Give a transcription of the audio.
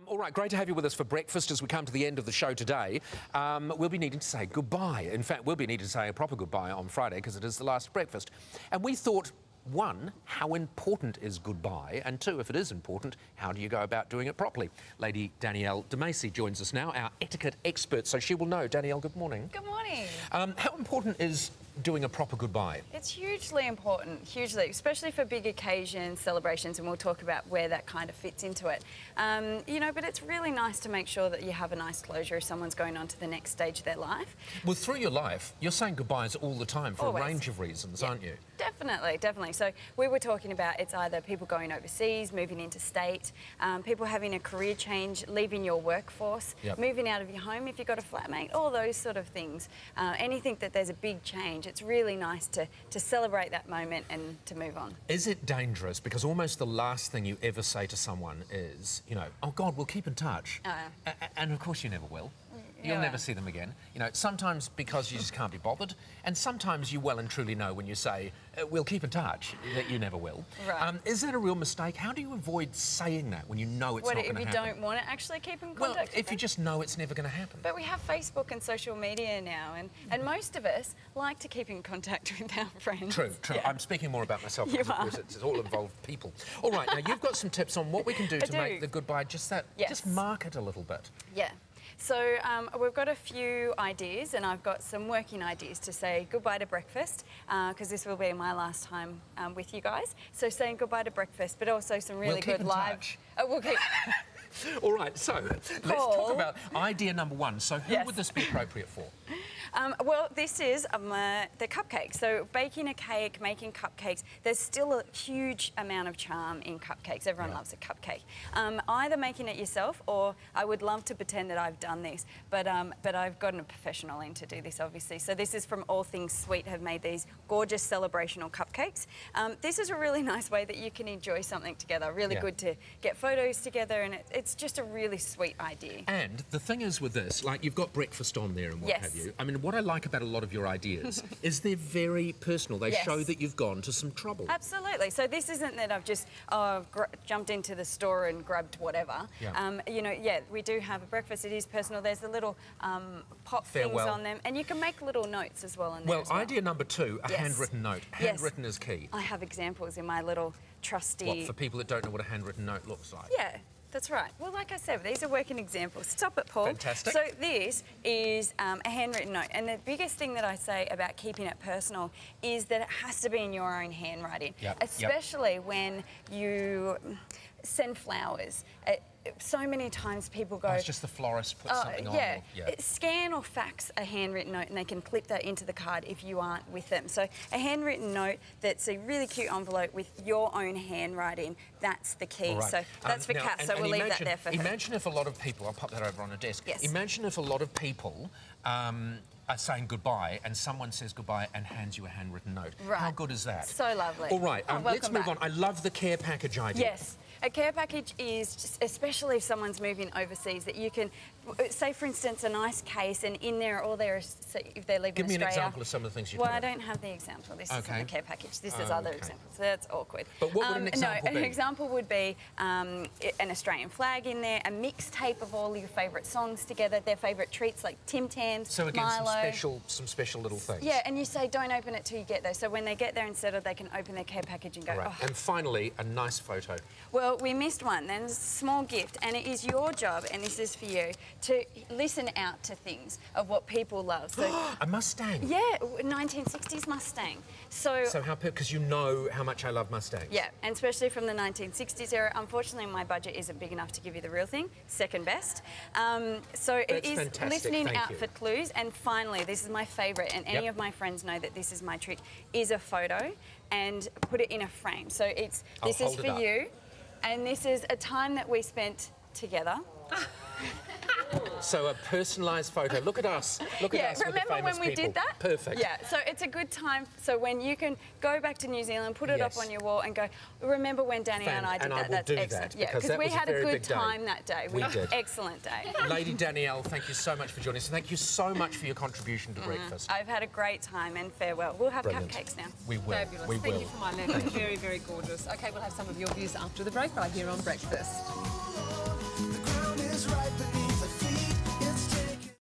All right, great to have you with us for breakfast as we come to the end of the show today. We'll be needing to say goodbye. In fact, we'll be needing to say a proper goodbye on Friday because it is the last breakfast. And we thought, one, how important is goodbye? And two, if it is important, how do you go about doing it properly? Lady Danielle Di-Masi joins us now, our etiquette expert, so she will know. Danielle, good morning. Good morning. How important is doing a proper goodbye? It's hugely important, hugely, especially for big occasions, celebrations, and we'll talk about where that kind of fits into it. You know, but it's really nice to make sure that you have a nice closure if someone's going on to the next stage of their life. Well, through your life, you're saying goodbyes all the time for Always. a range of reasons, aren't you? Definitely, definitely. So we were talking about it's either people going overseas, moving interstate, people having a career change, leaving your workforce, moving out of your home if you've got a flatmate, all those sort of things. Anything that there's a big change, it's really nice to celebrate that moment and to move on. Is it dangerous? Because almost the last thing you ever say to someone is, you know, oh God, we'll keep in touch. And of course you never will. You'll never see them again. You know, sometimes because you just can't be bothered, and sometimes you well and truly know when you say, we'll keep in touch, that you never will. Right. Is that a real mistake? How do you avoid saying that when you know it's not going to happen? What, if you don't want to actually keep in contact Well, if you just know it's never going to happen. But we have Facebook and social media now, and most of us like to keep in contact with our friends. True, true. Yeah. I'm speaking more about myself because, of course, it's all involved people. All right, now you've got some tips on what we can do to make the goodbye just that, just mark it a little bit. Yeah. So we've got a few ideas, and I've got some working ideas to say goodbye to breakfast, because this will be my last time with you guys. So saying goodbye to breakfast, but also some really good live... We'll keep... All right, so let's talk about idea number one. So who would this be appropriate for? Well, this is the cupcake. So baking a cake, making cupcakes, there's still a huge amount of charm in cupcakes. Everyone loves a cupcake. Either making it yourself, or I would love to pretend that I've done this, but I've gotten a professional in to do this, obviously. So this is from All Things Sweet, have made these gorgeous celebrational cupcakes. This is a really nice way that you can enjoy something together. Really good to get photos together, and it's just a really sweet idea. And the thing is with this, like you've got breakfast on there and what have you. I mean, what I like about a lot of your ideas is they're very personal. They show that you've gone to some trouble. Absolutely. So this isn't that I've just jumped into the store and grabbed whatever. You know, we do have a breakfast. It is personal. There's the little pop things on them, and you can make little notes as well in there. Well, idea number two, a handwritten note. Handwritten is key. I have examples in my little trusty... What, for people that don't know what a handwritten note looks like? Yeah. That's right. Well, like I said, these are working examples. Stop it, Paul. Fantastic. So this is a handwritten note, and the biggest thing that I say about keeping it personal is that it has to be in your own handwriting, especially when you send flowers. So many times people go... Oh, it's just the florist put something on. Scan or fax a handwritten note, and they can clip that into the card if you aren't with them. So a handwritten note that's a really cute envelope with your own handwriting, that's the key. Right. So that's for Kat, so we'll leave that there for her. Imagine if a lot of people... I'll pop that over on a desk. Imagine if a lot of people... are saying goodbye, and someone says goodbye and hands you a handwritten note. Right. How good is that? So lovely. All right, let's move on. I love the care package idea. Yes. A care package is, just, especially if someone's moving overseas, that you can, say for instance, a nice case, and in there, all there is, so if they're leaving Australia... Give me an example of some of the things you Well, I don't have the example. This isn't the care package. This is other examples. So that's awkward. But what would an example be? An example would be an Australian flag in there, a mixtape of all your favourite songs together, their favourite treats like Tim Tams, so again, Milo. some special little things. Yeah, and you say, don't open it till you get there. So when they get there and settled, they can open their care package and go, right. And finally, a nice photo. Well, we missed one. Then it's a small gift, and it is your job, and this is for you, to listen out to things of what people love. So a Mustang. Yeah, 1960s Mustang. So how, because you know how much I love Mustangs. Yeah, and especially from the 1960s era. Unfortunately, my budget isn't big enough to give you the real thing. Second best. So it is listening out for clues. And finally, this is my favourite, and any of my friends know that this is my trick, is a photo, and put it in a frame. So this is for you, and this is a time that we spent together. So a personalised photo. Look at us. Look at us. Remember when we did that? Perfect. Yeah. So it's a good time. So when you can go back to New Zealand, put it up on your wall, and go, remember when Danielle and I did that? That's excellent. Yeah, because we had a good time that day. We did. Excellent day. Lady Danielle, thank you so much for joining us. Thank you so much for your contribution to breakfast. I've had a great time, and farewell. We'll have cupcakes now. We will. Fabulous. We will. Thank you for my letter. Very, very gorgeous. Okay, we'll have some of your views after the break right here on Breakfast.